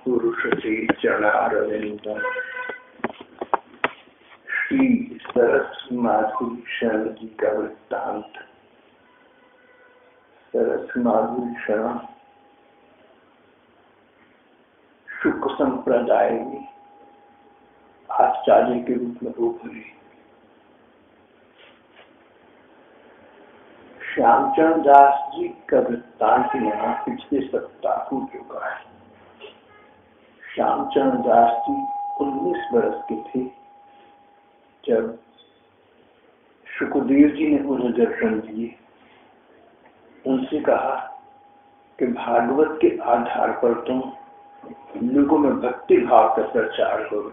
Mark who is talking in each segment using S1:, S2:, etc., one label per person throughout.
S1: पुरुष से चरणारविंद श्री सरस माधुरी शरण जी का वृत्तांत। सरस माधुरी शरण शुक संप्रदाय में आचार्य के रूप में उभरे। श्यामचरण दास जी का वृत्तांत यहाँ पिछले सप्ताह हो चुका है। श्यामचरण दास जी 19 वर्ष के थे जब सुखदेव जी ने उन्हें दर्शन दिए। उनसे कहा कि भागवत के आधार पर तुम लोगों में भक्ति भाव का प्रचार करो।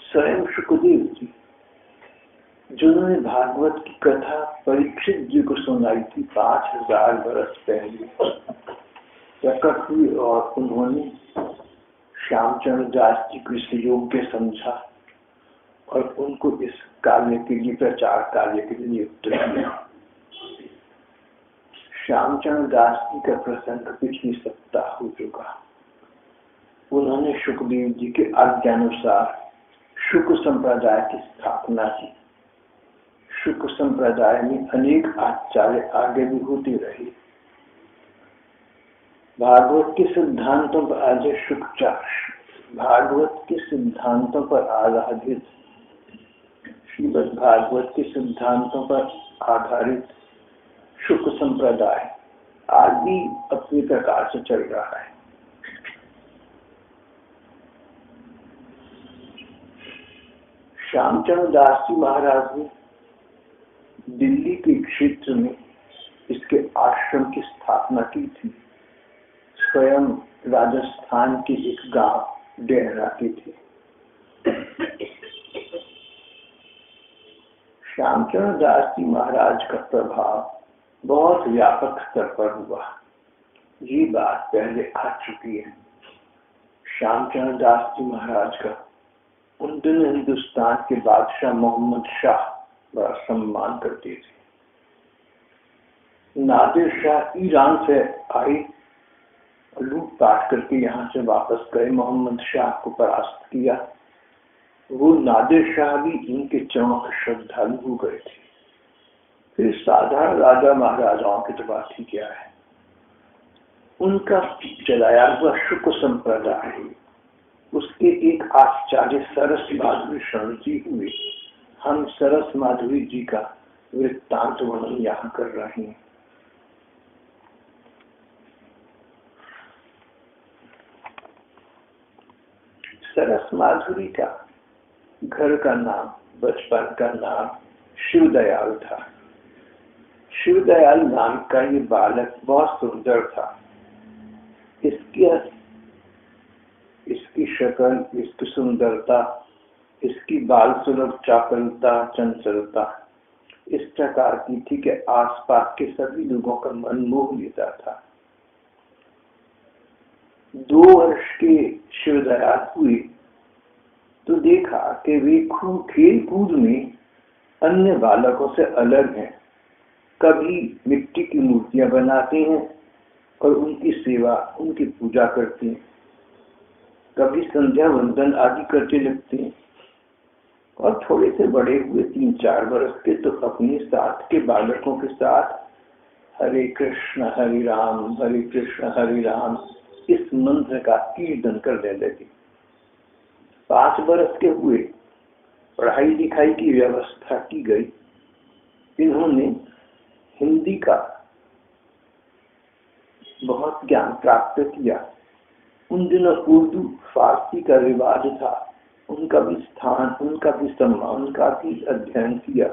S1: स्वयं सुखदेव जी जिन्होंने भागवत की कथा परीक्षित जी को सुनाई थी 5000 वर्ष पहले, प्रकट हुए और उन्होंने श्यामचरण दास जी को इस योग्य समझा और उनको इस कार्य के लिए, प्रचार कार्य के लिए नियुक्त किया। श्यामचरण दास जी का प्रसंग पिछले सप्ताह हो चुका। उन्होंने सुखदेव जी के आज्ञानुसार शुक संप्रदाय की स्थापना की। शुक संप्रदाय में अनेक आचार्य आगे भी होते रहे। भागवत के सिद्धांतों पर भागवत के सिद्धांतों पर आधारित श्रीमद् भागवत के सिद्धांतों पर आधारित शुक संप्रदाय आज भी अपने प्रकार से चल रहा है। श्यामचरण दास जी महाराज ने दिल्ली के क्षेत्र में इसके आश्रम की स्थापना की थी। स्वयं राजस्थान के एक गांव डेहरा के थे। श्यामचरण दास जी महाराज का प्रभाव बहुत व्यापक स्तर पर हुआ। ये बात पहले आ चुकी है। श्यामचरण दास जी महाराज का उन दिनों हिंदुस्तान के बादशाह मोहम्मद शाह बड़ा सम्मान करते थे। नादिर शाह ईरान से आए, लूटपाट करके यहाँ से वापस गए, मोहम्मद शाह को परास्त किया। वो नादिर शाह भी इनके चरणों के श्रद्धालु हो गए थे। फिर साधारण राजा महाराजाओं की तो बात ही क्या है। उनका चलाया हुआ शुक संप्रदाय, उसके एक आचार्य सरस माधुरी शरण जी हुए। हम सरस माधुरी जी का वृत्तांत वर्णन यहाँ कर रहे हैं। सरस माधुरी का घर का नाम, बचपन का नाम शिवदयाल था। शिवदयाल नाम का ये बालक बहुत सुंदर था। इसकी शक्ल, इसकी सुंदरता, इसकी बाल सुलभ चापलता, चंचलता इस प्रकार की थी कि आसपास के सभी लोगों का मन मोह लेता था। 2 वर्ष के शिवदयाल हुए तो देखा कि वे खेल कूद में अन्य बालकों से अलग हैं। कभी मिट्टी की मूर्तियां बनाते हैं और उनकी सेवा, उनकी पूजा करते हैं। कभी संध्या वंदन आदि करते लगते हैं। और थोड़े से बड़े हुए 3-4 वर्ष के तो अपने साथ के बालकों के साथ हरे कृष्ण हरे राम इस मंत्र का कीर्तन करने लगे। 5 वर्ष के हुए, पढ़ाई लिखाई की व्यवस्था की गई। इन्होंने हिंदी का बहुत ज्ञान प्राप्त किया। उन दिनों उर्दू फारसी का रिवाज था। उनका भी स्थान, उनका भी सम्मान, उनका भी अध्ययन किया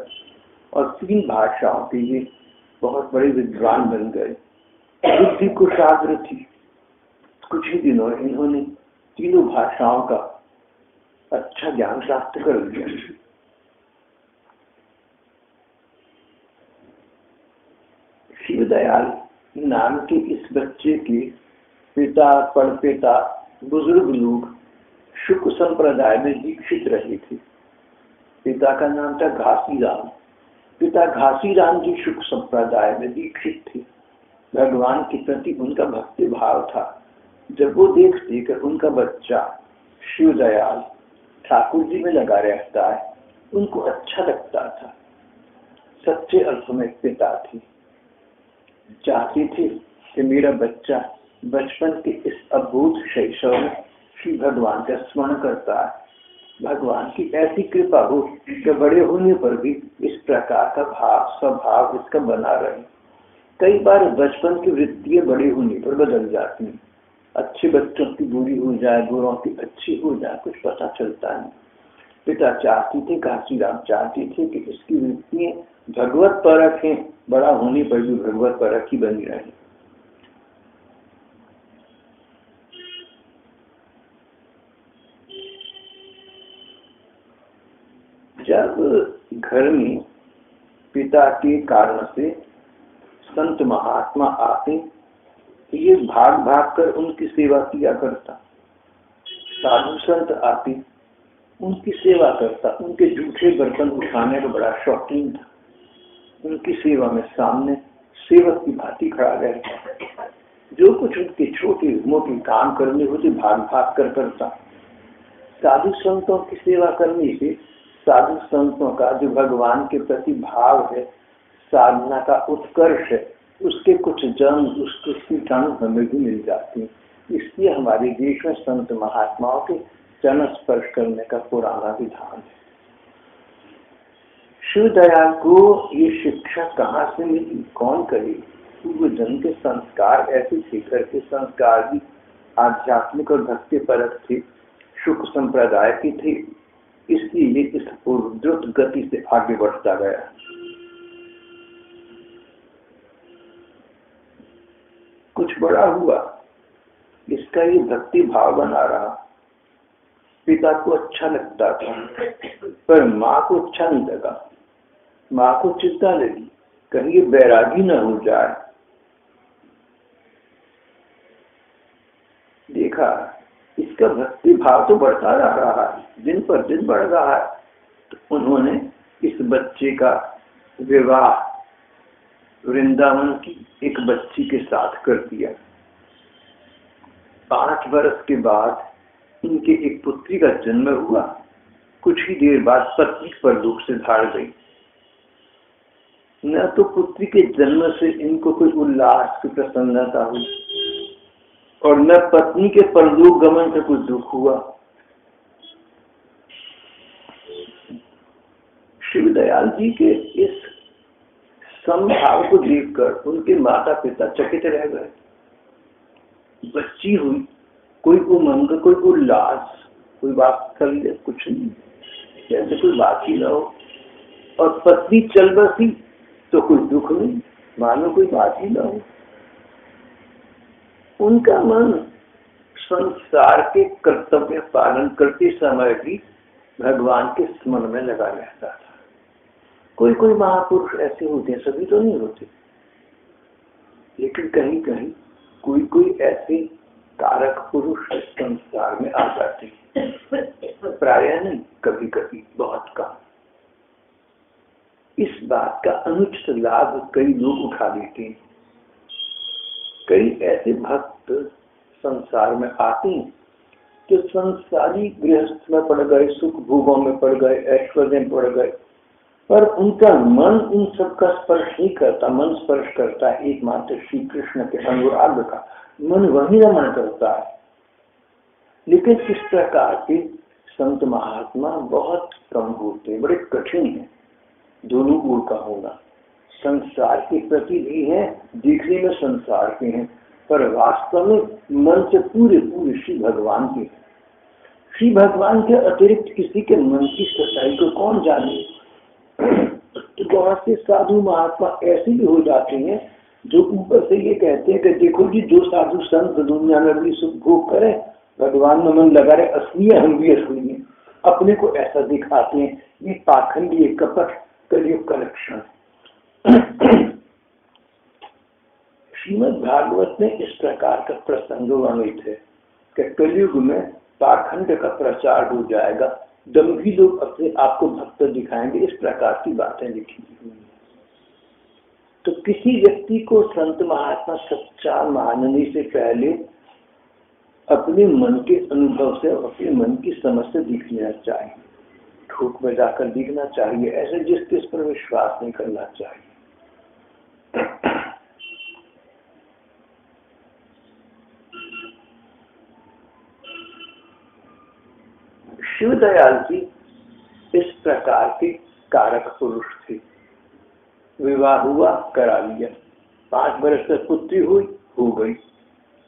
S1: और 3 भाषाओं के लिए बहुत बड़े विद्वान बन गए। बुद्धि कुशाग्र थी। कुछ ही दिनों में इन्होंने 3 भाषाओं का अच्छा ज्ञान प्राप्त कर लिया। शिवदयाल नाम के इस बच्चे के पिता, परपिता, बुजुर्ग लोग शुक संप्रदाय में दीक्षित रहे थे। पिता का नाम था घासीराम। पिता घासीराम जी शुक संप्रदाय में दीक्षित थे। भगवान के प्रति उनका भक्ति भाव था। जब वो देखते कि उनका बच्चा शिवदयाल ठाकुर जी में लगा रहता है, उनको अच्छा लगता था। सच्चे अर्थों में पिता थे, चाहती थी कि मेरा बच्चा बचपन के इस अद्भुत शैशव में श्री भगवान का स्मरण करता है, भगवान की ऐसी कृपा हो कि बड़े होने पर भी इस प्रकार का भाव स्वभाव इसका बना रहे। कई बार बचपन की वृत्तियां बड़े होने पर बदल जाती हैं। अच्छे बच्चों की बुरी हो जाए, बुरों की अच्छी हो जाए, कुछ पता चलता नहीं। पिता चाहती थे, काशीराम चाहती थे कि इसकी वृत्तियां भगवत परक हैं, बड़ा होने पर भी भगवत परक ही बनी रहे। जब घर में पिता के कारण से संत महात्मा आते, ये भाग भाग कर उनकी सेवा किया करता। साधु संत आते, उनकी सेवा करता। उनके जूठे बर्तन उठाने का बड़ा शौकीन था। उनकी सेवा में सामने सेवक की भांति खड़ा रहता। जो कुछ उनके छोटे मोटे काम करने होते भाग भाग कर करता। साधु संतों की सेवा करने से साधु संतों का जो भगवान के प्रति भाव है, साधना का उत्कर्ष है, उसके कुछ जन्म उसके कीटाणु हमें भी मिल जाती हैं। इसलिए हमारे देश में संत महात्माओं के चरण स्पर्श करने का पुराना विधान है। शिवदयाल को ये शिक्षा कहाँ से मिली, कौन करे? पूर्व जन्म के संस्कार ऐसे थे, घर के संस्कार भी आध्यात्मिक और भक्ति परक थे, शुक संप्रदाय के थे। इसलिए ये इस द्रुत गति से आगे बढ़ता गया। कुछ बड़ा हुआ, इसका ये भक्ति भाव बना रहा। पिता को अच्छा लगता था, पर माँ को अच्छा नहीं लगा। माँ को चिंता लगी, कहीं ये बैरागी न हो जाए। देखा इसका भक्ति भाव तो बढ़ता जा रहा है, दिन पर दिन बढ़ रहा है। तो उन्होंने इस बच्चे का विवाह वृंदावन की एक बच्ची के साथ कर दिया। 5 वर्ष के बाद इनके एक पुत्री का जन्म हुआ। कुछ ही देर बाद पत्नी परलोक से धार गई। न तो पुत्री के जन्म से इनको कोई उल्लास की प्रसन्नता हुई और न पत्नी के परलोक गमन से कुछ दुख हुआ। शिवदयाल जी के इस समभाव को देखकर उनके माता पिता चकित रह गए। बच्ची हुई, कोई उमंग, कोई उल्लास, कोई बात कर ले, कुछ नहीं, जैसे कोई बात ही ना हो। और पत्नी चल बसी तो कोई दुख नहीं, मानो कोई बात ही ना हो। उनका मन संसार के कर्तव्य पालन करते समय भी भगवान के स्मरण में लगा रहता था। कोई कोई महापुरुष ऐसे होते हैं, सभी तो नहीं होते, लेकिन कहीं कहीं कोई कोई ऐसे कारक पुरुष संसार में आ जाते हैं। प्रायः नहीं, कभी कभी, बहुत कम। इस बात का अनुचित लाभ कई लोग उठा लेते हैं। कई ऐसे भक्त संसार में आते हैं जो संसारी गृहस्थ में पड़ गए, सुख भोगों में पड़ गए, ऐश्वर्य में पड़ गए, पर उनका मन उन सब का स्पर्श नहीं करता। मन स्पर्श करता है एकमात्र श्री कृष्ण के अनुराग का, मन वही रमण करता है। लेकिन इस प्रकार के संत महात्मा बहुत कम होते, बड़े कठिन है। दोनों ओर का होना, संसार के प्रति भी है, देखने में संसार के हैं, पर वास्तव में मन से पूरे पूरे श्री भगवान के। श्री भगवान के अतिरिक्त किसी के मन की सच्चाई को कौन जाने। बहुत से साधु महात्मा ऐसे भी हो जाते हैं जो ऊपर से ये कहते हैं कि देखो जी, जो साधु संत दुनिया में भी सुख भोग करे, भगवान में मन लगा रहे, असली है, हम भी असली हैं। अपने को ऐसा दिखाते हैं। ये पाखंडी, ये कपट कलयुग का लक्षण। श्रीमद् भागवत में इस प्रकार का प्रसंग वर्णित है कि कलयुग में पाखंड का प्रचार हो जाएगा, दम्भी लोग अपने आप को भक्त दिखाएंगे, इस प्रकार की बातें लिखी हुई। तो किसी व्यक्ति को संत महात्मा सच्चा मानने से पहले अपने मन के अनुभव से, अपने मन की समझ से दिख लेना चाहिए। ठोक में जाकर दिखना चाहिए, ऐसे जिस किस पर विश्वास नहीं करना चाहिए। शिवदयाल जी इस प्रकार के कारक पुरुष थे। विवाह हुआ, करा लिया, 5 वर्ष तक पुत्री हुई, हो गई,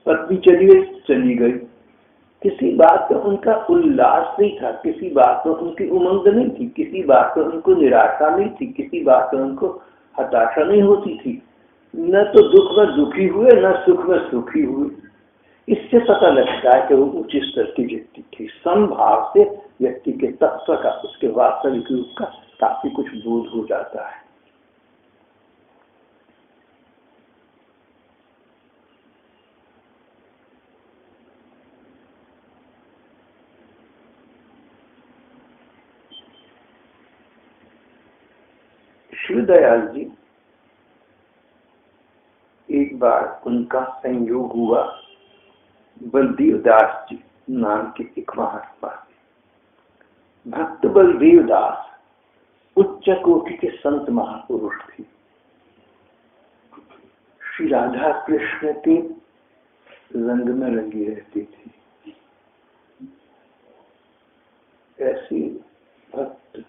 S1: पत्नी चली गई। किसी बात पर उनका उल्लास नहीं था, किसी बात पर उनकी उमंग नहीं थी, किसी बात पर उनको निराशा नहीं थी, किसी बात पर उनको हताशा नहीं होती थी। न तो दुख में दुखी हुए, न सुख में सुखी हुए। इससे पता लगता है कि वो उच्च स्तर की व्यक्ति थी। समभाव से व्यक्ति के तत्व का, उसके वास्तविक रूप का काफी कुछ बोध हो जाता है। शिवदयाल जी, एक बार उनका संयोग हुआ बलदेव दास जी नाम के एक महात्मा। भक्त बलदेव दास उच्च कोटि के संत महापुरुष थे। श्री राधा कृष्ण के रंग में रंगी रहती थी। ऐसी भक्त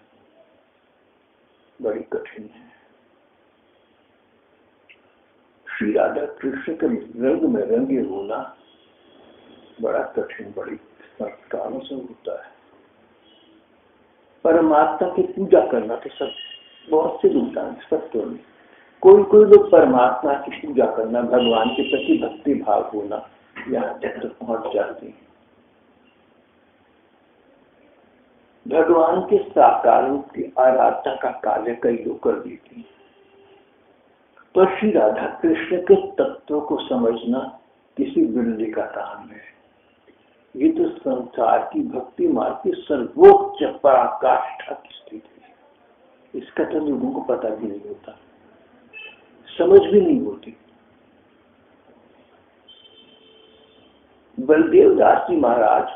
S1: बड़ी कठिन है। श्री राधा कृष्ण के रंग में रंगे होना बड़ा कठिन, बड़ी संस्कारों से होता है। परमात्मा की पूजा करना तो सब बहुत से लोग जानते, सब तो नहीं। कोई लोग परमात्मा की पूजा करना, भगवान के प्रति भक्ति भाव होना, यहाँ तक पहुंच जाते हैं। भगवान के साकार रूप की आराधना का कार्य कई लोग कर देते हैं, पर श्री राधा कृष्ण के तत्वों को समझना किसी बिरले का काम है। ये तो संसार की भक्ति मार्ग की सर्वोच्च पराकाष्ठा की स्थिति है। इसका तो लोगों को पता भी नहीं होता, समझ भी नहीं होती। बलदेव दास जी महाराज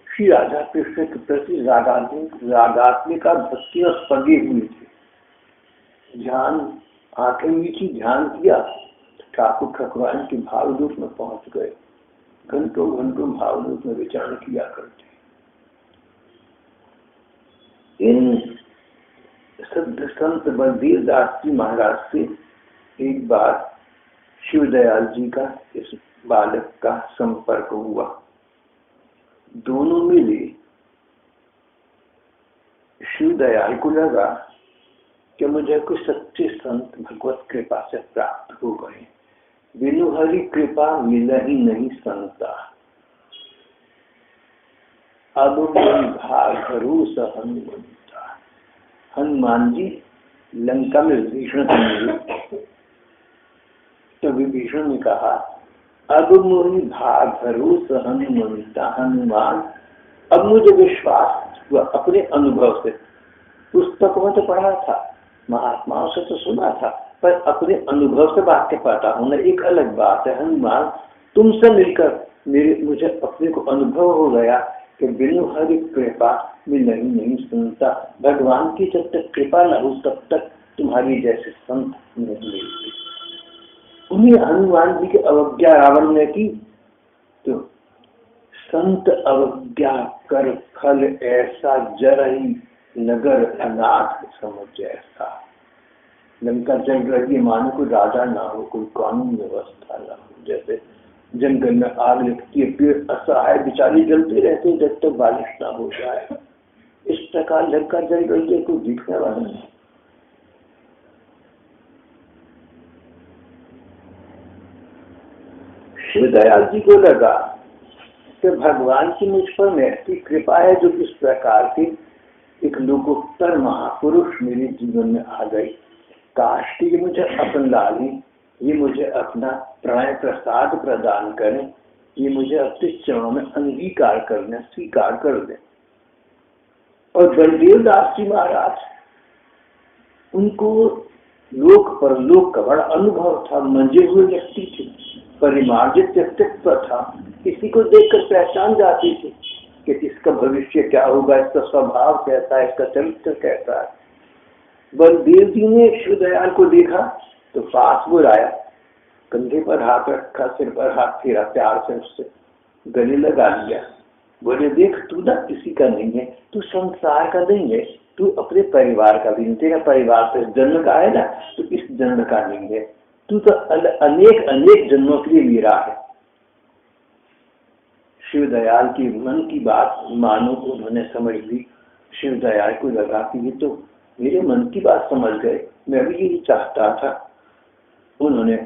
S1: श्री राधा कृष्ण के प्रति रागात्मिका भक्ति और पगे हुए थे। ध्यान, आंखें मीठी, ध्यान किया, ठाकुर ठकुराइन के भाव रूप में पहुंच गए। घंटों घंटों भाव रूप में विचार किया करते। इन सिद्ध संत बलदेव दास जी महाराज से एक बार शिवदयाल जी का इस बालक का संपर्क हुआ। दोनों मिले। शिवदयाल को लगा कि मुझे कुछ सच्चे संत भगवत कृपा से प्राप्त हो गए। बिनु हरि कृपा मिला ही नहीं संता, अब भाग भरोस हनुमंता। हनुमान जी लंका में विभीषण से मिले तो विभीषण ने कहा, अब मोहि भाग भरोस हनुमंता। हनुमान, अब मुझे विश्वास हुआ अपने अनुभव से। पुस्तक में तो पढ़ा था, महात्माओं से तो सुना था, पर अपने अनुभव से बात के पता होना एक अलग बात है। हनुमान, तुमसे मिलकर मुझे अपने को अनुभव हो गया कि बिनु हरि कृपा में नहीं सुनता। भगवान की जब तक कृपा न हो तब तक तुम्हारी जैसे संत नहीं मिलते। उन्हीं हनुमान जी की अवज्ञा रावण ने की तो संत अवज्ञा कर फल ऐसा, जरही नगर अनाथ समझ ऐसा। लंका जल रही, मानो कोई राजा ना हो, कोई कानून व्यवस्था ना हो। जैसे जंगल में आग लगती है, पेड़ असहाय बेचारे जलते रहते हैं जब तक बारिश ना हो जाए। इस प्रकार लंका जल रही है, कोई दिखने वाला नहीं। शिवदयाल जी को लगा कि भगवान की मुझ पर ऐसी कृपा है जो इस प्रकार के एक लोकोत्तर महापुरुष मेरे जीवन में आ गई। काश कि ये मुझे अपना ले, ये मुझे अपना प्रणय प्रसाद प्रदान करें, ये मुझे अपने चरणों में अंगीकार करने, स्वीकार कर दें। और बलदेव दास जी महाराज, उनको लोक परलोक का बड़ा अनुभव था, मंजे हुए व्यक्ति थे, परिमार्जित व्यक्तित्व था। किसी को देखकर पहचान जाती थी कि इसका भविष्य क्या होगा, इसका स्वभाव कैसा है, इसका चरित्र कैसा है। बलदेव जी ने शिवदयाल को देखा तो पास बुलाया, कंधे पर हाथ रखा, सिर पर हाथ फेरा, प्यार से उससे गले लगा लिया। बोले, देख तू ना किसी का नहीं है, तू संसार का नहीं है, तू अपने परिवार का भी नहीं, तेरा परिवार तो इस जन्म का है ना, तो इस जन्म का नहीं है, तू तो अनेक अनेक जन्मों के लिए मेरा है। शिवदयाल की मन की बात मानो उन्होंने समझ ली। शिवदयाल को लगा कि ये तो मेरे मन की बात समझ गए, मैं भी यही चाहता था। उन्होंने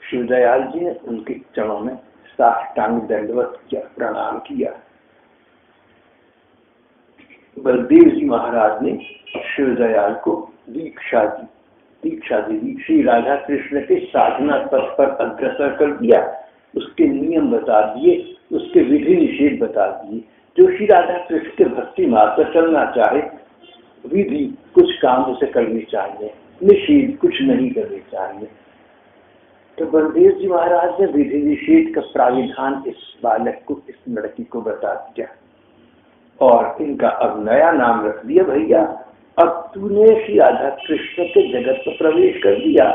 S1: शिवदयाल जी ने उनके चरणों में साष्टांग दंडवत किया, प्रणाम किया। बलदेव जी महाराज ने शिवदयाल को दीक्षा दी। श्री राधा कृष्ण के साधना पथ पर अग्रसर कर दिया, उसके नियम बता दिए, उसके विधि निषेध बता दिए। जो श्री राधा कृष्ण के भक्ति मार्ग पर चलना चाहे, विधि कुछ काम उसे करनी चाहिए, निषेध कुछ नहीं करनी चाहिए। तो बलदेव जी महाराज ने विधि निषेध का प्राविधान इस बालक को, इस लड़की को बता दिया और इनका अब नया नाम रख दिया, भैया अब तूने श्री राधा कृष्ण के जगत में प्रवेश कर दिया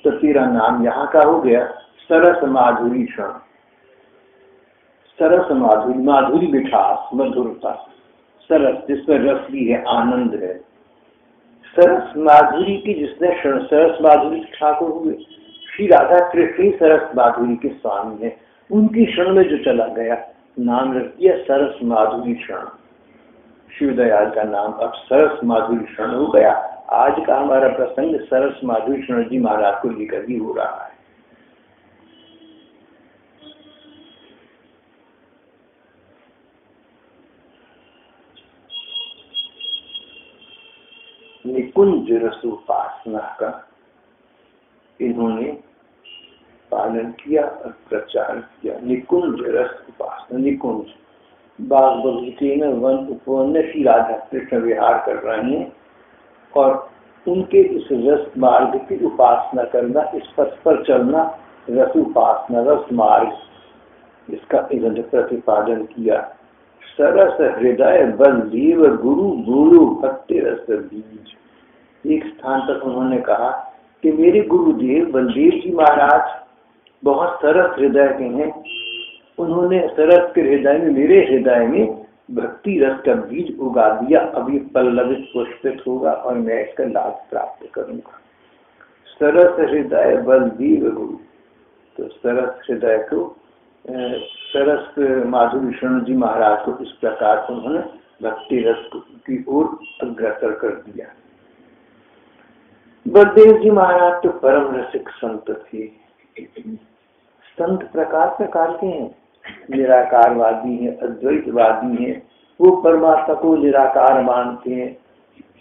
S1: तो तेरा नाम यहाँ का हो गया सरस माधुरी क्षण। सरस माधुरी, माधुरी मिठास, मधुरता, सरस जिसमें रस भी है, आनंद है। सरस माधुरी की जिसने क्षण, सरस माधुरी ठाकुर हुए, श्री राधा कृष्ण ही सरस माधुरी के स्वामी है। उनकी क्षण में जो चला गया, नाम रख दिया सरस माधुरी क्षण। शिवदयाल का नाम अब सरस माधुरी क्षण हो गया। आज का हमारा प्रसंग सरस माधुरी क्षण जी महाराज को लेकर ही हो रहा है। निकुंज रस उपासना का इन्होंने पालन किया और प्रचार किया। निकुंज रस उपासना, निकुंज बाग बगीचे में, वन उपवन में श्री राधा कृष्ण विहार कर रहे हैं और उनके इस रस मार्ग की उपासना करना, इस पथ पर चलना, रस उपासना, रस मार्ग, इसका इन्होंने प्रतिपादन किया। सरस हृदय बलदेव गुरु बोलो भक्ति रस बीज। एक स्थान पर उन्होंने कहा कि मेरे गुरुदेव बलदेव जी महाराज बहुत सरस हृदय के हैं, उन्होंने सरस के हृदय में, मेरे हृदय में भक्ति रस का बीज उगा दिया। अब ये पल्लवित पुष्पित होगा और मैं इसका लाभ प्राप्त करूंगा। सरस हृदय बलदेव गुरु, तो सरस हृदय को, सरस माधुरी क्षण जी महाराज को इस प्रकार उन्होंने भक्ति रस की ओर अग्रसर कर दिया। बलदेव जी महाराज तो परम रसिक संत थे। संत प्रकार प्रकार के हैं, निराकारवादी हैं, अद्वैतवादी हैं, वो परमात्मा को निराकार मानते हैं,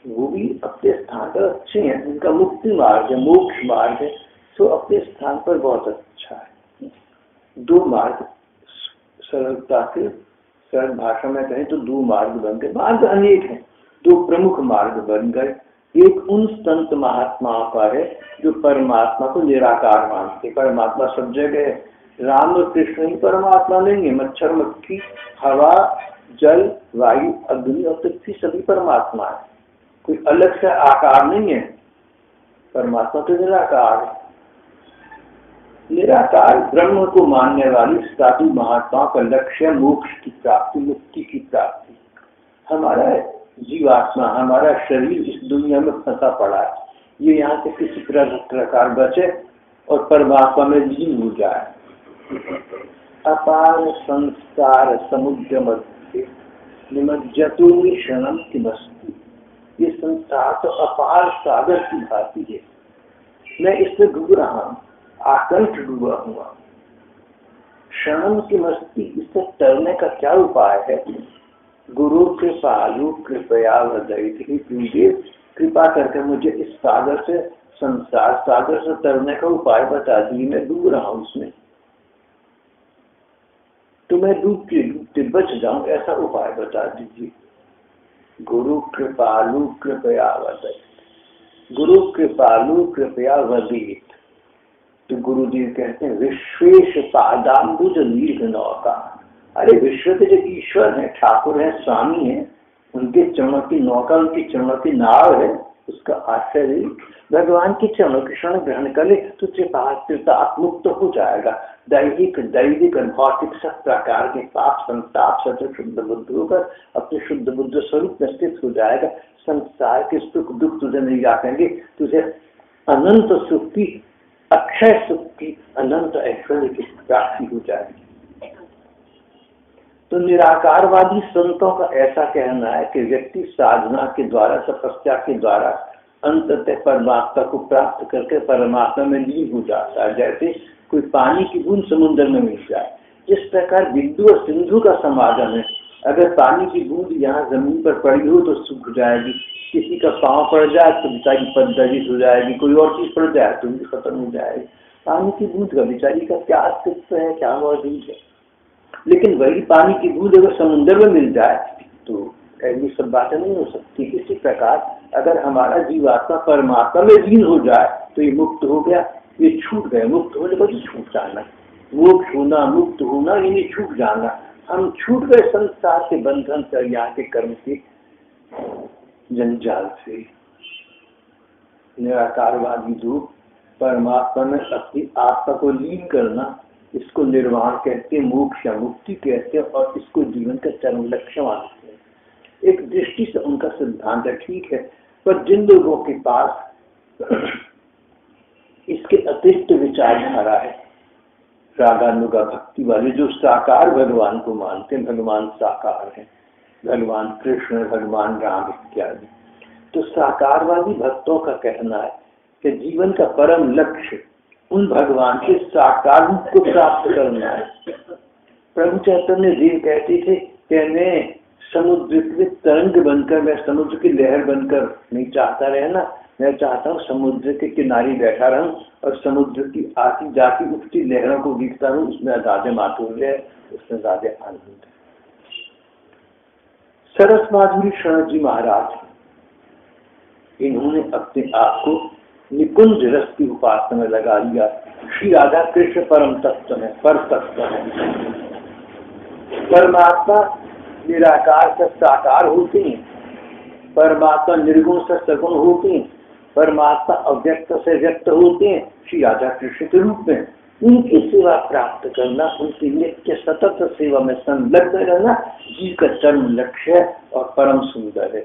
S1: वो भी अपने स्थान पर अच्छे हैं, उनका मुक्ति मार्ग है, मोक्ष मार्ग है, तो अपने स्थान पर बहुत अच्छा है। दो मार्ग सरलता के, सरल भाषा में कहें तो दो मार्ग बन गए, मार्ग अनेक हैं, दो प्रमुख मार्ग बन गए। एक उन संत महात्माओं का है जो परमात्मा को निराकार मानते, परमात्मा सब जगह है, राम और कृष्ण ही परमात्मा नहीं है, मच्छर मक्खी हवा जल वायु अग्नि और पृथ्वी सभी परमात्मा है, कोई अलग से आकार नहीं है, परमात्मा तो निराकार है। निराकार ब्रह्म को मानने वाली साधु महात्माओं का लक्ष्य मोक्ष की प्राप्ति, मुक्ति की प्राप्ति। हमारा जीवात्मा, हमारा शरीर इस दुनिया में फंसा पड़ा है, ये यहाँ से किसी प्रकार बचे और परमात्मा में लीन हो जाए। अपार संस्कार समुद्र मध्य निमज्जतु क्षणम किमस्ति। ये संसार तो अपार सागर की भांति है, मैं इसमें डूब रहा हूँ, आकंठ डूबा हुआ। क्षणम किमस्ति, इससे तरने का क्या उपाय है? गुरु कृपालु कृपया वदयति, कृपा करके मुझे इस सागर से, संसार सागर से तरने का उपाय बता दिए, मैं डूब रहा हूँ उसमें, तो मैं डूबते डूबते बच जाऊं, ऐसा उपाय बता दीजिए। गुरु कृपालु कृपया वदयति, गुरु कृपालु कृपया वदित, तो गुरुदेव कहते हैं विश्वेश पादाम्बुज दीर्घ नौका। अरे विश्व के जो ईश्वर है, ठाकुर है, स्वामी है, उनके चरणों की नौका, उनकी चरणों की नाव है, उसका आश्रय भगवान के चरणों के क्षण ग्रहण कर ले तो त्रिपाप मुक्त हो जाएगा। दैहिक दैविक और भौतिक सब प्रकार के पाप संताप से शुद्ध बुद्ध होकर अपने शुद्ध बुद्ध स्वरूप में स्थित हो जाएगा। संसार के सुख दुख तुझे नहीं जाएंगे, तुझे अनंत सुख की, अक्षय सुख की, अनंत ऐश्वर्य की प्राप्ति हो जाएगी। तो निराकारवादी संतों का ऐसा कहना है कि व्यक्ति साधना के द्वारा, तपस्या के द्वारा अंततः परमात्मा को प्राप्त करके परमात्मा में लीन हो जाता है। जैसे कोई पानी की बूंद समुद्र में मिल जाए, जिस प्रकार बिंदु और सिंधु का समागम है। अगर पानी की बूंद यहाँ जमीन पर पड़ी हो तो सूख जाएगी, किसी का पाँव पड़ जाए तो बेचारी पददलित हो जाएगी, कोई और चीज पड़ जाए तो भी खत्म हो जाएगी। पानी की बूंद का बेचारी का क्या अस्तित्व है, क्या मौजूद है। लेकिन वही पानी की बूंद अगर समुद्र में मिल जाए तो ऐसी सब बातें नहीं हो सकती। इसी प्रकार अगर हमारा जीवात्मा परमात्मा में लीन हो जाए तो ये मुक्त हो गया, ये छूट गए। मुक्त होने पर छूट जाना, मोक्ष होना, मुक्त होना, ये छूट जाना। हम छूट गए संसार के बंधन से, यहाँ के कर्म के जंजाल से। निराकारवादी लोग परमात्मा में अपनी आत्मा को लीन करना, इसको निर्वाण कहते हैं, मोक्ष या मुक्ति कहते हैं, और इसको जीवन का चरम लक्ष्य मानते हैं। एक दृष्टि से उनका सिद्धांत ठीक है, पर जिन लोगों के पास इसके अतिरिक्त विचारधारा है, रागानुगा भक्ति वाले, जो साकार भगवान को मानते हैं, भगवान साकार है, भगवान कृष्ण, भगवान राम इत्यादि, तो साकारवादी भक्तों का कहना है कि जीवन का परम लक्ष्य उन भगवान के साकार रूप को प्राप्त करना है। प्रभु चैतन्य देव कहते थे कि मैं समुद्र की तरंग बनकर, मैं समुद्र की लहर बनकर नहीं चाहता रहना, मैं चाहता हूँ समुद्र के किनारे बैठा रहूं और समुद्र की आती जाती उठती लहरों को देखता रहूं, उसमें ज्यादा माधुर्य है, उसमें ज्यादा आनंद है। सरस माधुरी शरण जी महाराज, इन्होंने अपने आप को निकुंज रस की उपासना में लगा लिया। श्री राधा कृष्ण परम तत्व है, पर तत्व है। परमात्मा निराकार से साकार होते हैं, परमात्मा निर्गुण से सगुण होते हैं, परमात्मा अव्यक्त से व्यक्त होते हैं श्री राधा कृष्ण के रूप में। उनकी सेवा प्राप्त करना, उनकी नित्य सतत सेवा में संलग्न रहना जीव का चरम लक्ष्य है और परम सुंदर है।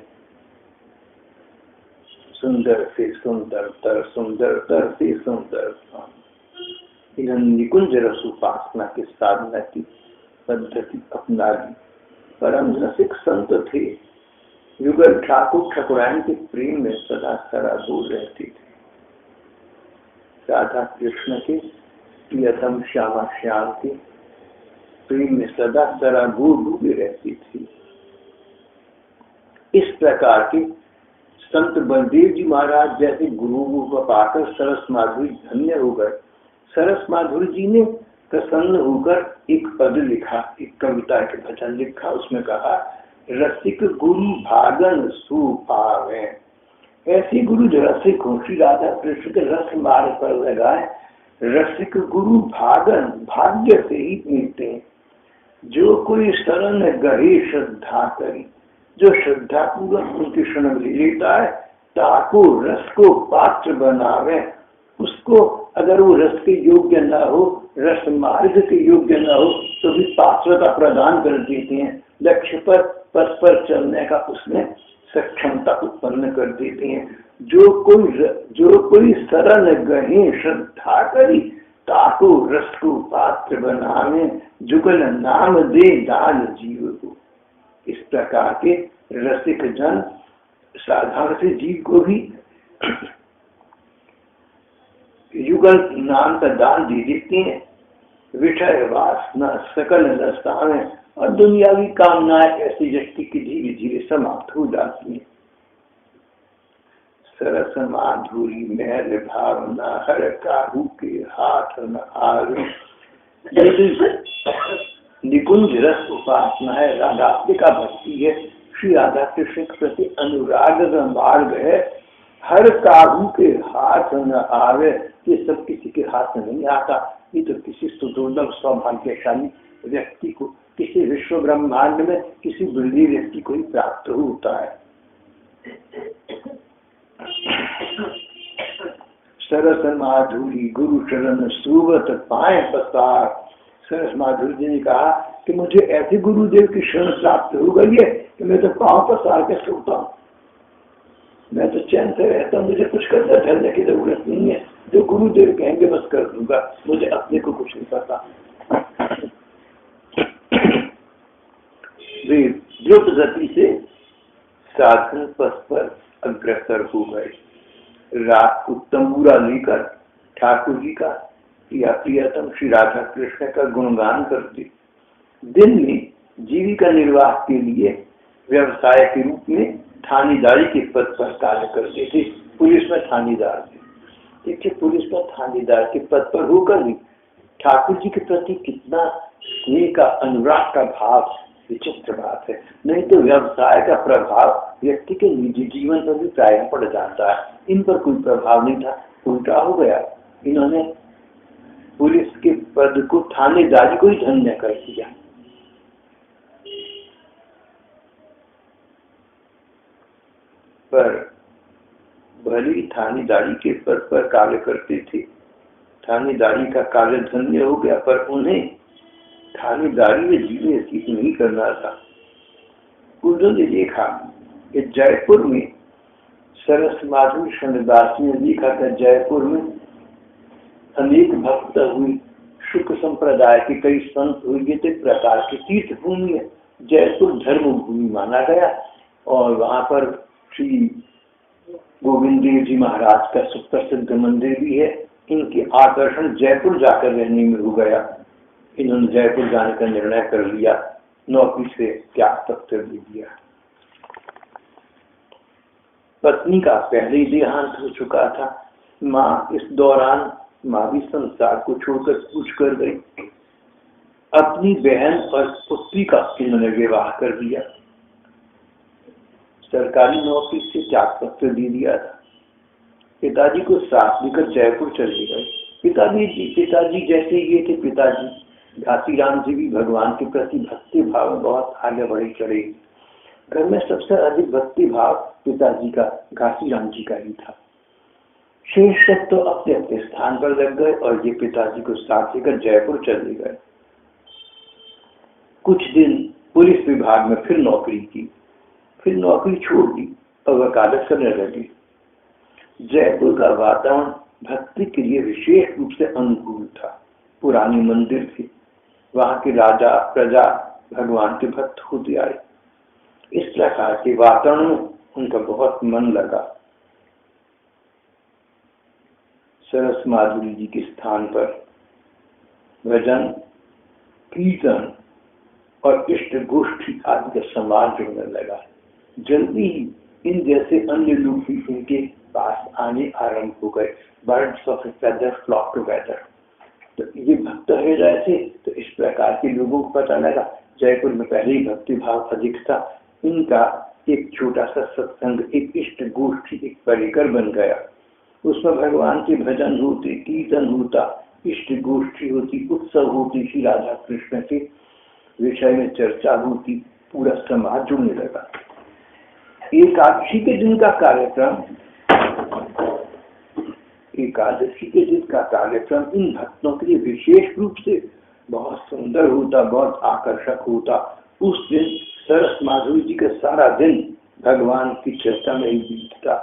S1: सुंदर से सुंदरतर, सुंदरतर से सुंदर। इन्होंने निकुंज रस उपासना की साधना की पद्धति अपना ली। परम रसिक संत थे, युगल ठाकुर ठाकुरायन के प्रेम में सदा सराबोर रहते थे। राधा कृष्ण के प्रियतम श्यामा श्याम के प्रेम में सदा सराबोर डूबे रहती थी। इस प्रकार के संत बलदेव जी महाराज जैसे गुरु को पाकर सरस माधुरी धन्य हो गए। सरस माधुरी जी ने प्रसन्न होकर एक पद लिखा, एक कविता के भजन लिखा। उसमें कहा, रसिक गुरु भागन सुपावे। ऐसे गुरु जो रसिक हो, श्री राधा कृष्ण के रस मार्ग पर लगाए। रसिक गुरु भागन, भाग्य से ही मिलते हैं। जो कोई शरण गहे श्रद्धा करी, जो श्रद्धा पूर्वक उनकी शरण लेता है, ताको रस को पात्र बनावे। उसको अगर वो रस के योग्य न हो, रस मार्ग के योग्य न हो, तो भी पात्रता प्रदान कर देते हैं। लक्ष्य पर पथ पर चलने का उसमें सक्षमता उत्पन्न कर देते हैं। जो कोई शरण गहे श्रद्धा करी, ताको रस को पात्र बनावे। जुगल नाम दे दान जीव को। इस प्रकार के रसिक जन साधारण से जीव को भी युगल नाम का दान दे देते हैं। विषय वासना सकल रसायन और दुनियावी कामनाएं ऐसी व्यक्ति की धीरे धीरे समाप्त हो जाती है। सरस माधुरी महल भावना हर काहू के हाथ न आवे। निकुंज रस उपासना है, राधात्मिका भक्ति है, श्री राधा कृष्ण के प्रति अनुराग का मार्ग है। हर काबू के हाथ न आवे, ये सब किसी के हाथ में नहीं आता। ये तो किसी सुदुर्लभ सौभाग्यशाली व्यक्ति को, किसी विश्व ब्रह्मांड में किसी दुर्लभ व्यक्ति को ही प्राप्त होता है। सरस माधुरी गुरु शरण सुवत पाए पसार। सरस माधुरी जी ने कहा कि मुझे ऐसे गुरुदेव की शरण प्राप्त हो गई है कि मैं तो पांव पसार के सोता हूँ, मैं तो चैन से रहता हूँ, मुझे कुछ करने ठहरने की जरूरत नहीं है, जो गुरुदेव कहेंगे बस कर दूंगा, मुझे अपने को कुछ नहीं पता। वे द्रुत गति से साधन पथ पर अग्रसर हो गए। रात को तंबूरा लेकर ठाकुर जी का या प्रियतम श्री राधा कृष्ण का गुणगान करते, दिन में जीविका निर्वाह के लिए व्यवसाय के रूप में थानेदारी के पद पर कार्य करते थे। पुलिस में थानेदार थे। देखिए, पुलिस में थानेदार के पद पर होकर भी ठाकुर जी के प्रति कितना स्नेह का, अनुराग का भाव, विचित्र बात है। नहीं तो व्यवसाय का प्रभाव व्यक्ति के निजी जीवन पर भी प्राय पड़ जाता है। इन पर कोई प्रभाव नहीं था, उल्टा हो गया। इन्होंने पुलिस के पद को, थानेदारी को ही धन्य कर दिया। पर भली थानेदारी के पद पर कार्य करते थे, थानेदारी का कार्य धन्य हो गया, पर उन्हें थानेदारी में जीवन व्यतीत नहीं करना था। उन्होंने देखा कि जयपुर में सरस माधुरी शरणदास ने लिखा था, जयपुर में अनेक भक्त हुए, शुक्र संप्रदाय के कई संत हुए, ये प्रकार की तीर्थ भूमि है। जयपुर धर्म भूमि माना गया और वहां पर श्री गोविंद देव जी महाराज का सुप्रसिद्ध मंदिर भी है। इनके आकर्षण जयपुर जाकर रहने में हो गया। इन्होंने जयपुर जाने का निर्णय कर लिया, नौकरी से त्याग पत्र दे दिया। पत्नी का पहले ही देहांत हो चुका था। माँ इस दौरान माँ भी संसार को छोड़कर कूच कर गई। अपनी बहन और पुत्री का इन्होंने विवाह कर दिया। सरकारी नौकरी से त्याग पत्र दे दिया था। पिताजी को साथ लेकर जयपुर चले गए। पिताजी जैसे ये थे, पिताजी घासीराम जी भी भगवान के प्रति भक्ति भाव में बहुत आगे बढ़े चले। घर में सबसे अधिक भक्ति भाव पिताजी का, घासीराम जी का ही था। शेष सब तो अपने अपने स्थान पर लग गए और ये पिताजी को साथ लेकर जयपुर चले गए। कुछ दिन पुलिस विभाग में फिर नौकरी की, फिर नौकरी छोड़ दी और वकालत करने लगी। जयपुर का वातावरण भक्ति के लिए विशेष रूप से अनुकूल था। पुरानी मंदिर थी, वहां के राजा प्रजा भगवान के भक्त होते आए। इस प्रकार के वातावरण में उनका बहुत मन लगा। सरस माधुरी जी के स्थान पर भजन, कीर्तन और इष्ट गोष्ठी आदि का समाज जुड़ने लगा। जल्दी ही इन जैसे अन्य लोग भी उनके पास आने आरंभ हो गए। Birds of a feather flock together. तो ये भक्त हो रहे थे, तो इस प्रकार के लोगों को पता लगा। जयपुर में पहले ही भक्ति भाव अधिक था। इनका एक छोटा सा सत्संग, एक इष्ट गोष्ठी, एक परिकर बन गया। उसमें भगवान के भजन होते, कीर्तन होता, इष्ट गोष्ठी होती, उत्सव होती, श्री राधा कृष्ण के विषय में चर्चा होती, पूरा समाज जुड़ने लगा। एकादशी के दिन का कार्यक्रम, एकादशी के दिन का कार्यक्रम इन भक्तों के लिए विशेष रूप से बहुत सुंदर होता, बहुत आकर्षक होता। उस दिन सरस माधुरी जी का सारा दिन भगवान की चर्चा में ही बीतता।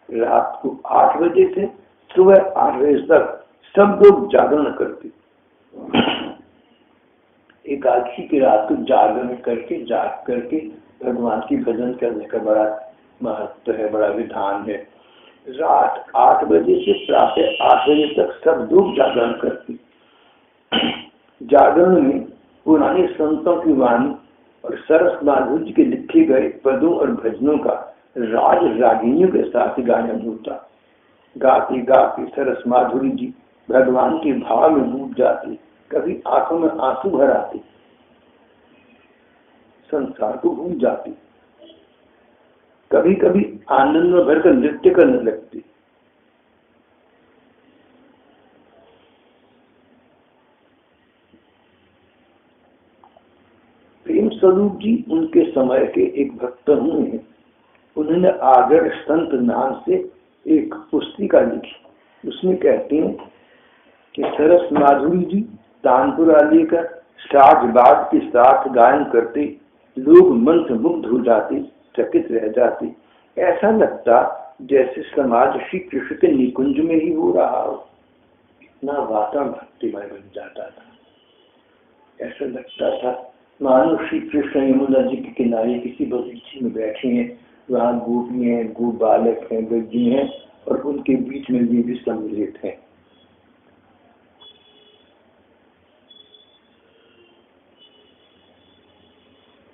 S1: रात को 8 बजे से सुबह 8 बजे तक सब लोग जागरण करते। एकादशी की रात को जागरण करके, जाग करके भगवान की भजन करने का बड़ा महत्व है, बड़ा विधान है। रात 8 बजे से प्रातः 8 बजे तक सब लोग जागरण करते। जागरण में पुराने संतों की वाणी और सरस माधुरी के लिखे गए पदों और भजनों का राज रागिनियों के साथ गायन होता। गाते गाते सरस माधुरी जी भगवान के भाव में डूब जाते, कभी आंखों में आंसू भर आते, संसार को भूल जाते। कभी कभी आनंद में भरकर नृत्य करने लगती। प्रेम स्वरूप जी उनके समय के एक भक्त हुए। उन्होंने आदर संत नाम से एक पुस्तिका लिखी। उसमें कहते हैं कि सरस माधुरी जी तानपुरा लेकर साज बाज के साथ गायन करते, लोग मंत्र मुग्ध हो जाते, चकित रह जाते। ऐसा लगता जैसे समाज श्री कृष्ण के निकुंज में ही हो रहा हो। इतना वातावरण भक्तिमय बन जाता था। ऐसा लगता था मानो श्री कृष्ण यमुना जी के किनारे किसी बगीचे में बैठे हैं, वहाँ गोपी हैं, गोप बालक हैं, गज्जी हैं और उनके बीच में ये भी सम्मिलित हैं।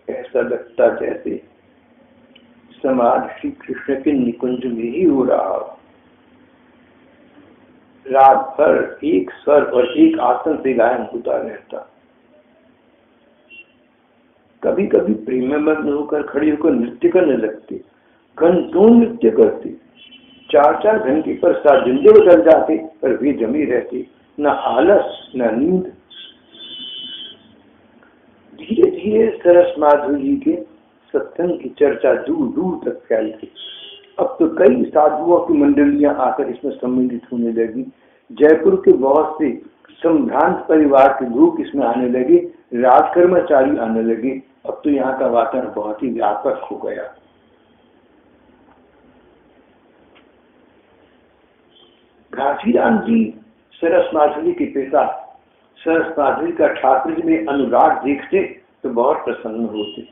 S1: ऐसा लगता जैसे समाज श्री कृष्ण के निकुंज में ही हो रहा हो। रात भर एक स्वर और एक आसन से गायन होता रहता। कभी कभी प्रेम में मग्न होकर खड़ी होकर नृत्य करने लगते, घंटों नृत्य करते। 4-4 घंटे पर 7 जिंदे उतर जाते, पर वे जमी रहते, न आलस न नींद। धीरे धीरे सरस माधुरी के सत्संग की चर्चा दूर दूर तक फैलती। अब तो कई साधुओं की मंडलियां आकर इसमें सम्मिलित होने लगी। जयपुर के बहुत से संभ्रांत परिवार के लोग इसमें आने लगे, राजकर्मचारी आने लगे। अब तो यहाँ का वातावरण बहुत ही व्यापक हो गया। घासीराम जी सरस माधुरी के पिता। सरस माधुरी का ठाकुर जी में अनुराग देखते तो बहुत प्रसन्न होते।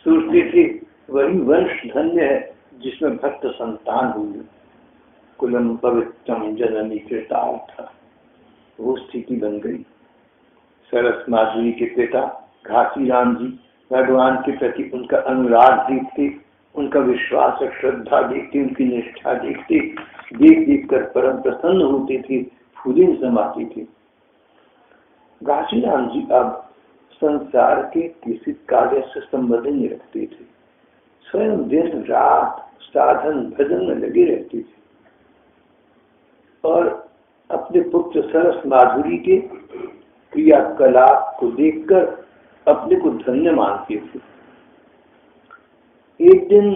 S1: सोचते थे वही वंश धन्य है जिसमें भक्त संतान हुई। कुलम पवित्रम जननी कृतार्थ, वो स्थिति बन गई। सरस माधुरी के पिता घासीराम जी भगवान के प्रति उनका अनुराग देखते, उनका विश्वास और श्रद्धा देखते, उनकी निष्ठा देखते, देख देख कर परम प्रसन्न होते थे, फूले समाते थे। घासीराम जी अब संसार के किसी कार्य से संबंध नहीं रखते थे। स्वयं दिन रात साधन भजन में लगे रहते थे और अपने पुत्र सरस माधुरी के क्रियाकलाप को देखकर अपने को धन्य मानते थे। एक दिन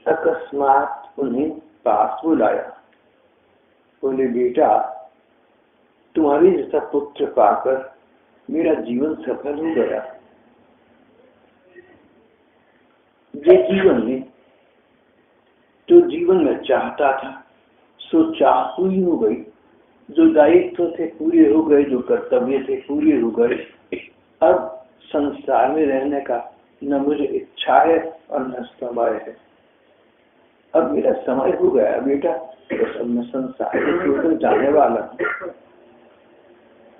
S1: अकस्मात उन्हें पास बुलाया। बोले, बेटा, तुम्हारे जैसा पुत्र पाकर मेरा जीवन सफल हो गया। ये जीवन में जो जीवन में चाहता था सो चाह पूरी हो गई। जो दायित्व थे पूरे हो गए, जो कर्तव्य थे पूरे हो गए। अब संसार में रहने का न मुझे इच्छा है और न समय है। अब मेरा समय हो गया बेटा, तो अब मैं संसार में छोड़कर जाने वाला हूँ।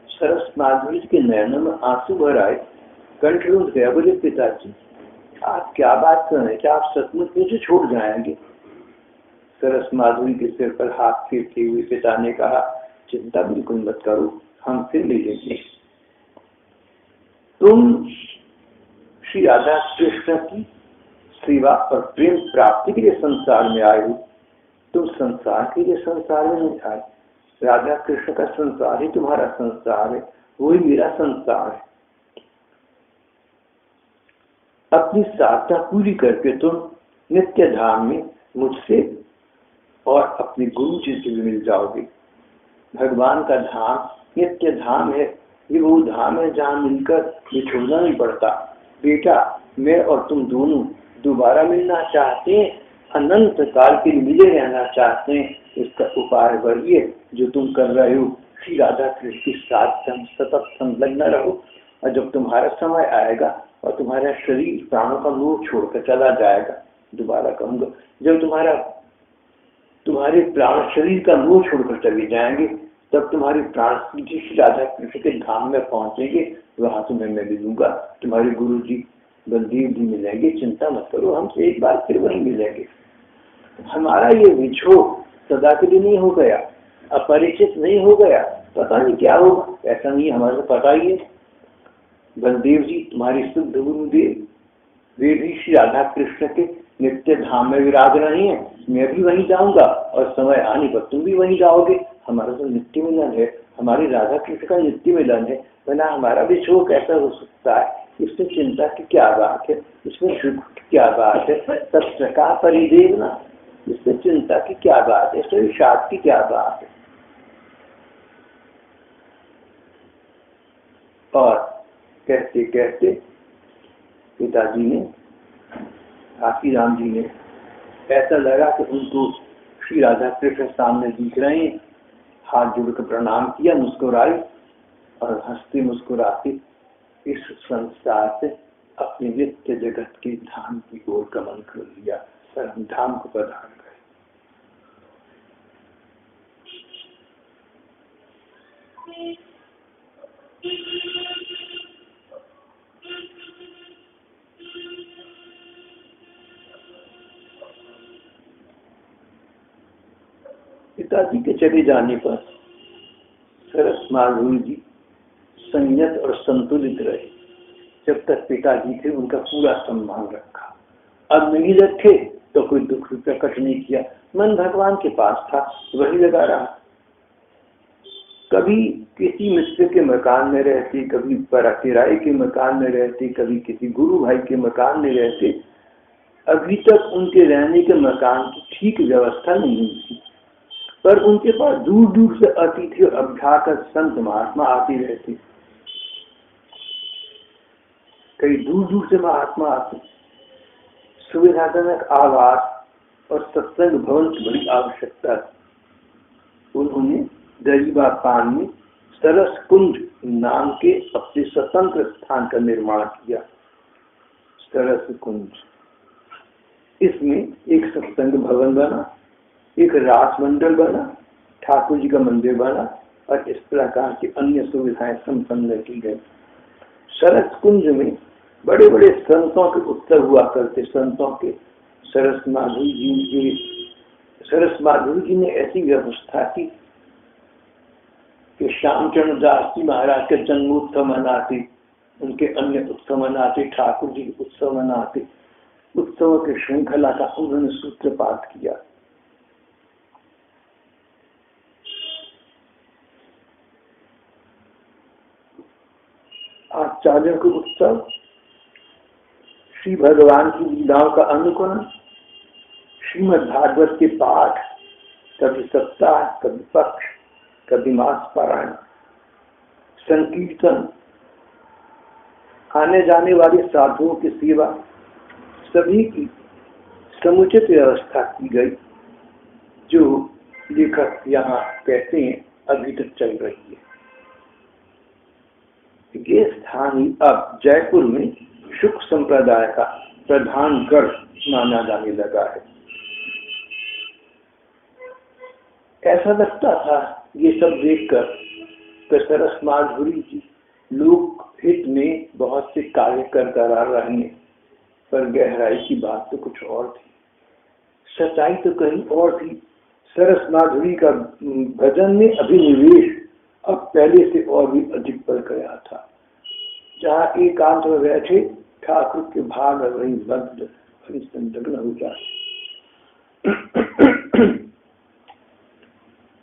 S1: सरस माधुरी के नयनों में आंसू भर आए, कंठ रूंध गया। बोले, पिताजी, आप क्या बात कर रहे हैं? क्या आप सचमुच मुझे छोड़ जाएंगे? सरस माधुरी के सिर पर हाथ फेरते हुए पिता ने कहा, चिंता बिल्कुल मत करो, हम फिर मिलेंगे। तुम श्री राधा कृष्ण की सेवा और प्रेम प्राप्ति के लिए संसार में आए हो। तुम संसार के लिए संसार में नहीं आए। राधा कृष्ण का संसार ही तुम्हारा संसार है, वही मेरा संसार है। अपनी साधना पूरी करके तुम नित्य धाम में मुझसे और अपने गुरु जी से भी मिल जाओगे। भगवान का धाम नित्य धाम है, ये वो धाम है जहाँ मिलकर बिछोड़ना नहीं पड़ता। बेटा, मैं और तुम दोनों दोबारा मिलना चाहते हैं, अनंत काल के लिए मिले रहना चाहते हैं। इसका उपाय वही है जो तुम कर रहे हो। श्री राधा कृष्ण के साथ सतत संलग्न रहो, और जब तुम्हारा समय आएगा और तुम्हारा शरीर प्राणों का मोह छोड़कर चला जाएगा, दोबारा कहूंगा, जब तुम्हारे प्राण शरीर का मोह छोड़कर चले जाएंगे, तब तुम्हारे प्राण सीधे श्री राधा कृष्ण के धाम में पहुंचेंगे। वहां तुम्हें मैं मिलूंगा, तुम्हारे गुरु जी बलदेव जी मिलेंगे। चिंता मत करो, हमसे एक बार फिर वहीं मिलेंगे। हमारा ये विछोह सदा के लिए नहीं हो गया, अपरिचित नहीं हो गया, पता नहीं क्या होगा, ऐसा नहीं, हमारे पता ही है। बलदेव जी तुम्हारे शुद्ध गुरुदेव, वे भी श्री राधा कृष्ण के नित्य धाम में विराज रही हैं, मैं भी वहीं जाऊंगा और समय आने पर तुम भी वहीं जाओगे। हमारा तो नित्य मिलन है, हमारी राधा कृष्ण का नित्य मिलन है, वरना हमारा भी शोक ऐसा हो सकता है। इसमें चिंता की क्या बात है, इसमें दुख की क्या बात है, तत्का परिदेवना, इसमें चिंता की क्या बात है, इसमें विषाद की क्या बात है। और कहते कहते पिताजी ने, आशी राम जी ने, ऐसा लगा कि उनको श्री राधा कृष्ण सामने दिख रहे हैं, हाथ जोड़कर प्रणाम किया, मुस्कुराए और हंसते मुस्कुराते इस संसार से अपने नित्य जगत के धाम की ओर गमन कर लिया, परम धाम को प्रदान कर। पिताजी के चले जाने पर सरस माधुरी जी संयत और संतुलित रहे। जब तक पिताजी थे उनका पूरा सम्मान रखा, अब नहीं रखे तो कोई दुख प्रकट नहीं किया। मन भगवान के पास था, वही लगा रहा। कभी किसी मित्र के मकान में रहते, कभी किराए के मकान में रहते, कभी किसी गुरु भाई के मकान में रहते। अभी तक उनके रहने के मकान की ठीक व्यवस्था नहीं थी, पर उनके पास दूर दूर से अतिथि और अभ्यागत संत महात्मा आते रहते। कई दूर दूर से महात्मा आते। सुविधाजनक आवास और सत्संग भवन की बड़ी आवश्यकता थी। उन्होंने दरियापान में सरस कुंज नाम के अपने स्वतंत्र स्थान का निर्माण किया। सरस कुंज, इसमें एक सत्संग भवन बना, एक रास मंडल बना, ठाकुर जी का मंदिर बना और इस प्रकार की अन्य सुविधाएं संपन्न की गई। सरस कुंज में बड़े बड़े संतों के उत्सव हुआ करते। संतों के सरस माधुरी जी ने ऐसी व्यवस्था की कि श्यामचंद्र दास जी महाराज के जन्मोत्सव मनाते, उनके अन्य उत्सव मनाते, ठाकुर जी के उत्सव मनाते। उत्सव की श्रृंखला का उन्होंने सूत्रपात किया। आचार्य के उत्सव, श्री भगवान की लीलाओं का अनुकरण, श्रीमद् भागवत के पाठ, कभी सप्ताह, कभी पक्ष, कभी मास पारायण, संकीर्तन, आने जाने वाले साधुओं की सेवा, सभी की समुचित व्यवस्था की गई, जो लेखक यहाँ कहते हैं अभी तक चल रही है। ये स्थान ही अब जयपुर में शुक संप्रदाय का प्रधान गढ़ माना जाने लगा है। ऐसा लगता था ये सब देखकर कि सरस माधुरी जी लोक हित में बहुत से कार्य कर रहे हैं, पर गहराई की बात तो कुछ और थी, सच्चाई तो कहीं और थी। सरस माधुरी का भजन में अभिनिवेश अब पहले से और भी अधिक बढ़ गया था। जहाँ एकांत में बैठे ठाकुर के भाग वही बद्ध वही संलग्न हो जाए।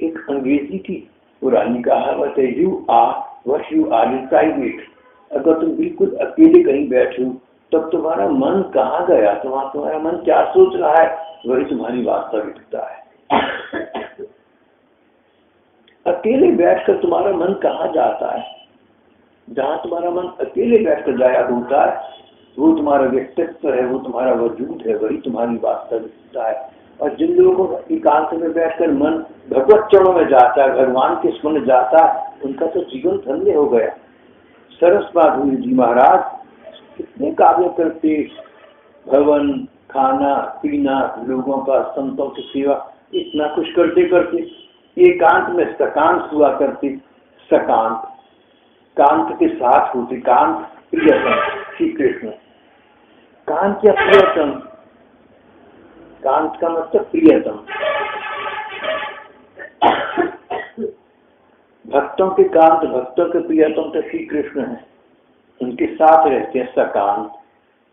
S1: एक अंग्रेजी की पुरानी कहावत है, you are what you are in private. अगर तुम बिल्कुल अकेले कहीं बैठे हो तब तुम्हारा मन कहाँ गया, तुम्हारा मन क्या सोच रहा है, वही तुम्हारी वास्तविकता है। अकेले बैठकर तुम्हारा मन कहाँ जाता है? जहाँ तुम्हारा मन अकेले बैठकर जाया होता है वो तुम्हारा व्यक्तित्व है, वो तुम्हारा वजूद है, वही तुम्हारी वास्तविकता है। और जिन लोगों का एकांत में बैठकर मन भगवत चरणों में जाता है, भगवान के स्मरण जाता है, उनका तो जीवन धन्य हो गया। सरस माधुरी जी महाराज कितने कार्य करते, भवन, खाना पीना, लोगों का, संतों की सेवा, इतना कुछ करते करते एकांत में सकांत हुआ करते। सकांत, कांत के साथ होते, कांत प्रियतम श्री कृष्ण। कांत या प्रियतम, कांत का मतलब प्रियतम। भक्तों के कांत, भक्तों के प्रियतम तो श्री कृष्ण है, उनके साथ रहते हैं सकांत।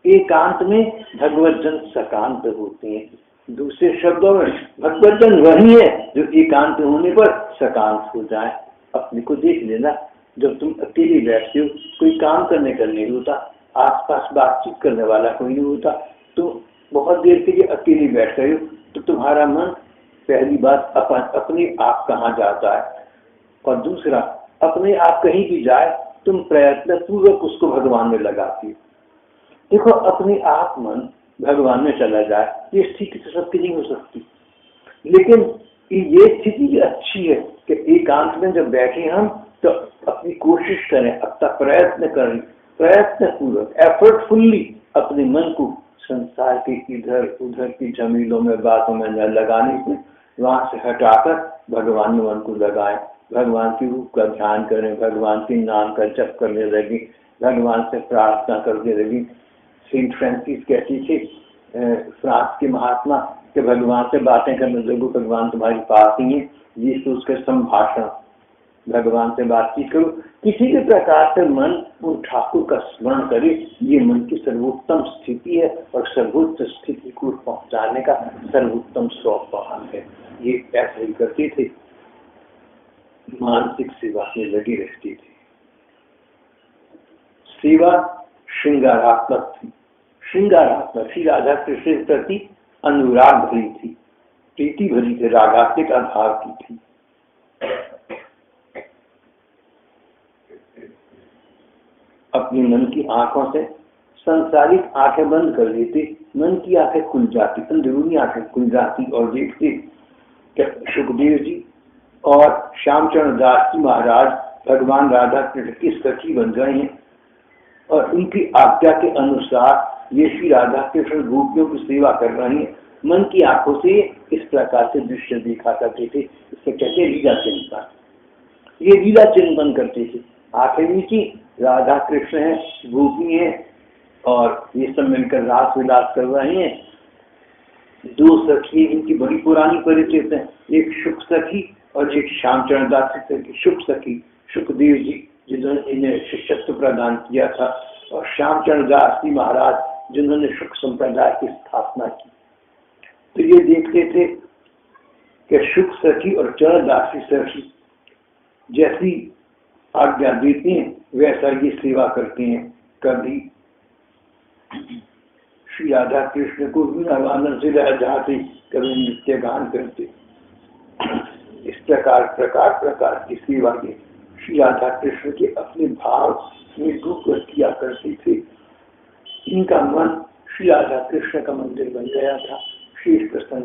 S1: एकांत में भगवत जन सकांत होते हैं। दूसरे शब्दों में भगवत जन वही है जो एकांत होने पर सकांत हो जाए। अपने को देख लेना, जब तुम अकेले बैठते हो, कोई काम करने का नहीं होता, आसपास बातचीत करने वाला कोई नहीं होता, तो बहुत देर के लिए अकेले बैठ गए हो, तो तुम्हारा मन पहली बात अपने आप कहाँ जाता है, और दूसरा अपने आप कहीं भी जाए तुम प्रयत्न पूर्वक उसको भगवान में लगाती हो। देखो, अपने आप मन भगवान में चला जाए, ये स्थिति तो सबकी नहीं हो सकती, लेकिन ये स्थिति अच्छी है कि एकांत में जब बैठे हम तो अपनी कोशिश करें, अपना प्रयत्न करें, प्रयत्न पूर्वक एफर्टफुल्ली अपने मन को संसार के इधर उधर की झमेलों में बातों में न लगाने से वहां से हटाकर भगवान में मन को लगाएं, भगवान के रूप का ध्यान करें, भगवान के नाम का जप करने लगे, भगवान से प्रार्थना करने लगे। सेंट फ्रांसिस कहती थी, फ्रांस के महात्मा, कि भगवान से बातें करने लगो, भगवान तुम्हारी पास ही है, ये सोचकर संभाषण, भगवान से बातचीत करो, किसी भी प्रकार से मन उन ठाकुर का स्मरण करे, ये मन की सर्वोत्तम स्थिति है और सर्वोच्च स्थिति को पहुंचाने का सर्वोत्तम सोपान है। ये ऐसा ही करते थे, मानसिक सेवा में लगी रहती थी। सेवा श्रृंगारात्मक थी, श्रृंगारात्मक थी, राधा कृष्ण के प्रति अनुराग भरी थी, प्रीति भरी थी, रागात्मक अभाव की थी। अपने मन की आंखों से संसारिक आंखें बंद कर लेते, मन की आंखें खुल जाती, अंदरूनी आंखें खुल जाती और देखते कि सुखदेव जी और श्यामचरण दास जी महाराज भगवान राधा कृष्ण की सखी बन गए हैं और उनकी आज्ञा के अनुसार ये श्री राधा कृष्ण गोपियों की सेवा कर रहे हैं। मन की आंखों से इस प्रकार से दृश्य देखा करते थे, इससे कहते लीला चिंतन। ये लीला चिंतन करते थे, आंखें नीची, राधा कृष्ण है, गोपी है और ये सब मिलकर रास विलास कर रहे हैं। दो सखी इनकी बड़ी पुरानी परिचित है, एक सुख सखी और एक श्यामचरण दास सखी। सुख सखी सुखदेव जी जिन्होंने इन्हें शिष्यत्व प्रदान किया था, और श्यामचरण दास जी महाराज जिन्होंने सुख संप्रदाय की स्थापना की। तो ये देखते थे कि सुख सखी और चरण दासी सखी जैसी आज्ञा देते हैं वैसा ये सेवा करते हैं। कभी श्री राधा कृष्ण को आनंद से रह जाते, कभी नृत्य गान करते। इस प्रकार प्रकार की सेवा के श्री राधा कृष्ण के अपने भाव में डूबकर किया करते थे। इनका मन श्री राधा कृष्ण का मंदिर बन गया था। श्री कृष्ण